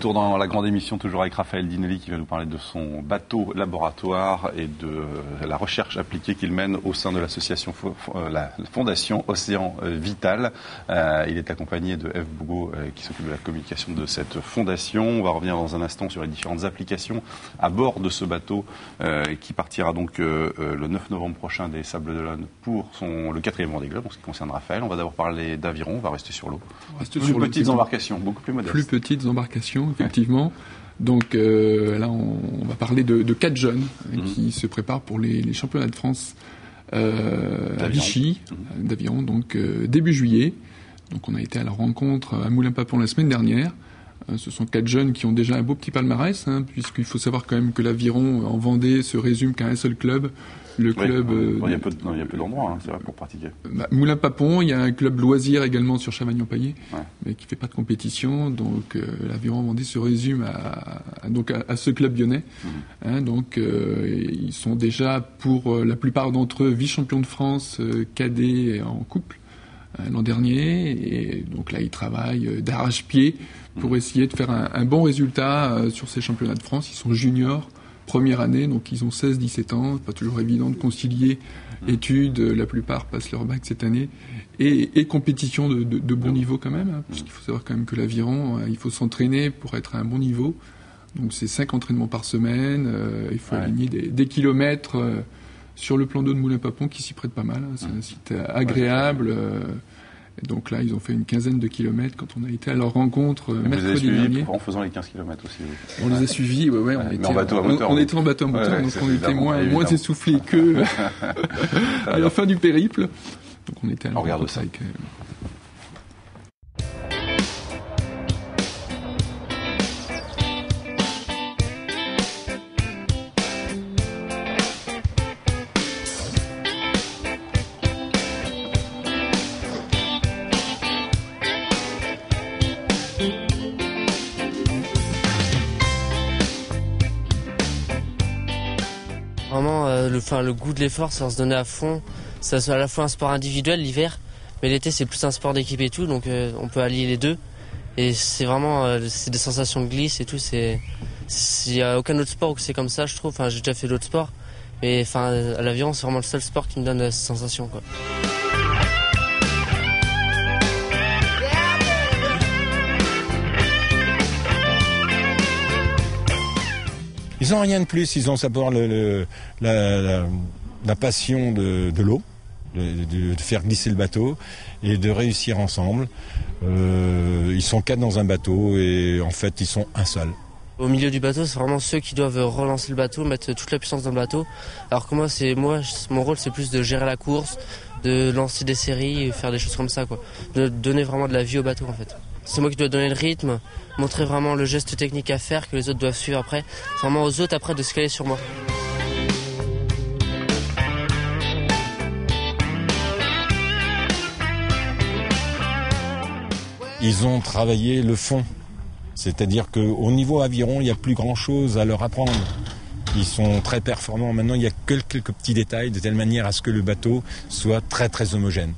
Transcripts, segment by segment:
Retour dans la grande émission, toujours avec Raphaël Dinelli qui va nous parler de son bateau laboratoire et de la recherche appliquée qu'il mène au sein de l'association, la fondation Océan Vital. Il est accompagné de Eve Bougot qui s'occupe de la communication de cette fondation. On va revenir dans un instant sur les différentes applications à bord de ce bateau qui partira donc le 9 novembre prochain des Sables d'Olonne pour le 4e Vendée Globe en ce qui concerne Raphaël. On va d'abord parler d'aviron, on va rester sur l'eau. Plus petites embarcations, beaucoup plus modestes. Plus petites embarcations, effectivement. Donc là, on va parler de 4 jeunes qui se préparent pour les championnats de France à Vichy, d'aviron, donc début juillet. Donc on a été à la rencontre à Moulins-Papon la semaine dernière. Ce sont 4 jeunes qui ont déjà un beau petit palmarès, puisqu'il faut savoir quand même que l'aviron en Vendée se résume qu'à un seul club. Le club. Il y a peu d'endroits, c'est vrai, pour pratiquer. Moulins-Papon, il y a un club loisir également sur Chavagnon-Paillé, mais qui fait pas de compétition. Donc l'aviron en Vendée se résume à ce club lyonnais. Donc ils sont déjà pour la plupart d'entre eux vice-champions de France cadets en couple l'an dernier, et donc là ils travaillent d'arrache-pied pour essayer de faire un bon résultat sur ces championnats de France. Ils sont juniors, première année, donc ils ont 16-17 ans. C'est pas toujours évident de concilier études, la plupart passent leur bac cette année, et compétition de bon niveau quand même, puisqu'il faut savoir quand même que l'aviron, il faut s'entraîner pour être à un bon niveau. Donc c'est 5 entraînements par semaine, il faut aligner des kilomètres sur le plan d'eau de Moulins-Papon qui s'y prête pas mal. C'est un site agréable. Et donc là, ils ont fait une quinzaine de kilomètres quand on a été à leur rencontre mercredi dernier. En faisant les 15 kilomètres aussi. On les a suivis, on était en bateau à moteur. On était en bateau à moteur, donc on était moins essoufflés que à la fin du périple. Donc on était à leur rencontre avec... Vraiment, le goût de l'effort, c'est se donner à fond. C'est à la fois un sport individuel l'hiver, mais l'été c'est plus un sport d'équipe et tout, donc on peut allier les deux. Et c'est vraiment c'est des sensations de glisse et tout. Il n'y a aucun autre sport où c'est comme ça, je trouve. Enfin, j'ai déjà fait d'autres sports, mais à l'aviron, c'est vraiment le seul sport qui me donne ces sensations, quoi. Ils n'ont rien de plus, ils ont d'abord la passion de l'eau, de faire glisser le bateau et de réussir ensemble. Ils sont 4 dans un bateau et en fait ils sont un seul. Au milieu du bateau, c'est vraiment ceux qui doivent relancer le bateau, mettre toute la puissance dans le bateau. Alors que mon rôle c'est plus de gérer la course, de lancer des séries et faire des choses comme ça, quoi. De donner vraiment de la vie au bateau en fait. C'est moi qui dois donner le rythme, montrer vraiment le geste technique à faire que les autres doivent suivre après. C'est vraiment aux autres après de se caler sur moi. Ils ont travaillé le fond, c'est-à-dire qu'au niveau aviron, il n'y a plus grand-chose à leur apprendre. Ils sont très performants. Maintenant, il y a quelques petits détails de telle manière à ce que le bateau soit très très homogène.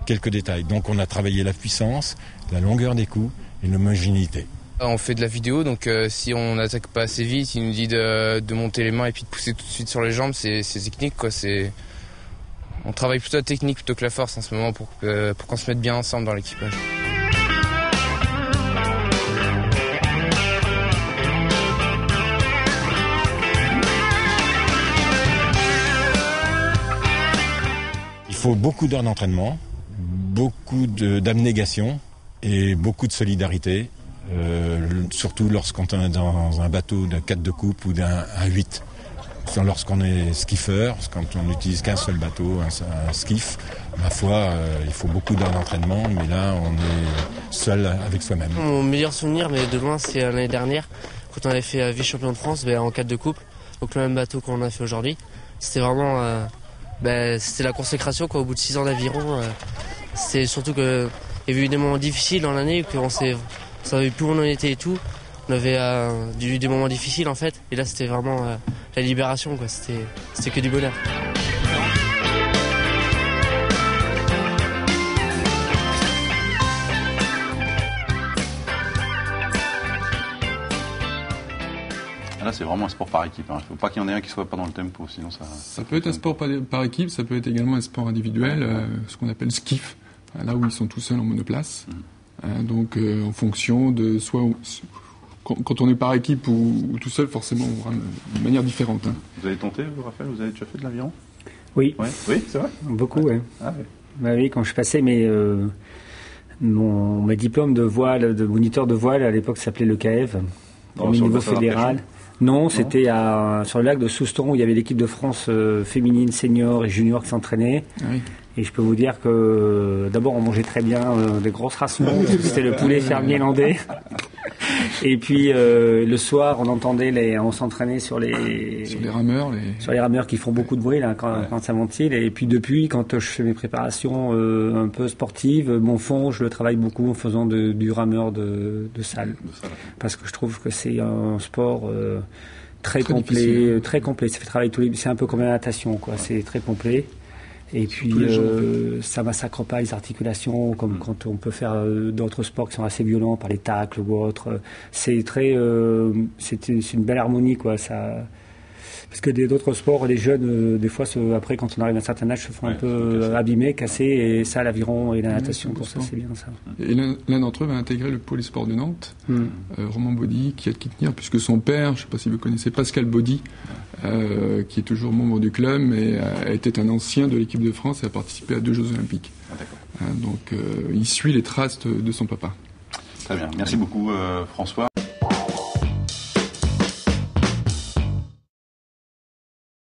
Quelques détails. Donc on a travaillé la puissance, la longueur des coups et l'homogénéité. On fait de la vidéo, donc si on n'attaque pas assez vite, il nous dit de monter les mains et puis de pousser tout de suite sur les jambes, c'est technique, quoi. On travaille plutôt la technique plutôt que la force en ce moment pour qu'on se mette bien ensemble dans l'équipage. Il faut beaucoup d'heures d'entraînement, beaucoup d'abnégation et beaucoup de solidarité, surtout lorsqu'on est dans un bateau d'un 4 de coupe ou d'un 8. Lorsqu'on est skipper, quand on n'utilise qu'un seul bateau, un skiff, ma foi, il faut beaucoup d'heures d'entraînement, mais là, on est seul avec soi-même. Mon meilleur souvenir, mais de loin, c'est l'année dernière, quand on avait fait vice-champion de France en 4 de couple, donc le même bateau qu'on a fait aujourd'hui. C'était vraiment... c'était la consécration, quoi, au bout de 6 ans d'aviron. C'est surtout qu'il y avait eu des moments difficiles dans l'année, qu'on savait plus où on en était et tout. On avait eu des moments difficiles en fait, et là c'était vraiment la libération, quoi. C'était que du bonheur. Là, c'est vraiment un sport par équipe. Il ne faut pas qu'il y en ait un qui ne soit pas dans le tempo, sinon ça... Ça peut être un sport par équipe, ça peut être également un sport individuel, ce qu'on appelle skiff, là où ils sont tout seuls en monoplace. Donc, en fonction de soit... Quand on est par équipe ou tout seul, forcément, on aura une manière différente. Vous avez tenté, vous, Raphaël? Vous avez déjà fait de l'aviron? Oui. Ouais. Oui, c'est vrai? Beaucoup, oui. Ah, oui. Bah oui, quand je passais mes diplômes de voile, de moniteur de voile, à l'époque, ça s'appelait le CAEV, au niveau fédéral. Non, c'était sur le lac de Souston, où il y avait l'équipe de France féminine, senior et junior qui s'entraînait. Ah oui. Et je peux vous dire que d'abord on mangeait très bien des grosses rations, c'était le poulet fermier landais. Et puis le soir on s'entraînait sur les rameurs qui font beaucoup de bruit là quand ça ventile. Et puis depuis, quand je fais mes préparations un peu sportives, mon fond je le travaille beaucoup en faisant du rameur de salle, parce que je trouve que c'est un sport très complet, très complet. Ça fait travailler c'est un peu comme la natation, quoi. C'est très complet. Et puis, ça massacre pas les articulations, comme quand on peut faire d'autres sports qui sont assez violents, par les tacles ou autres. C'est c'est une belle harmonie, quoi. Ça, parce que d'autres sports, les jeunes, des fois, après, quand on arrive à un certain âge, se font un peu abîmer, casser. Et ça, l'aviron et la natation, pour ça, c'est bien ça. Et l'un d'entre eux va intégrer le pôle sport de Nantes, Romain Baudy, qui a de qui tenir, puisque son père, je ne sais pas si vous connaissez, Pascal Baudy, qui est toujours membre du club, mais était un ancien de l'équipe de France et a participé à 2 Jeux Olympiques. Donc, il suit les traces de son papa. Très bien. Merci beaucoup, François.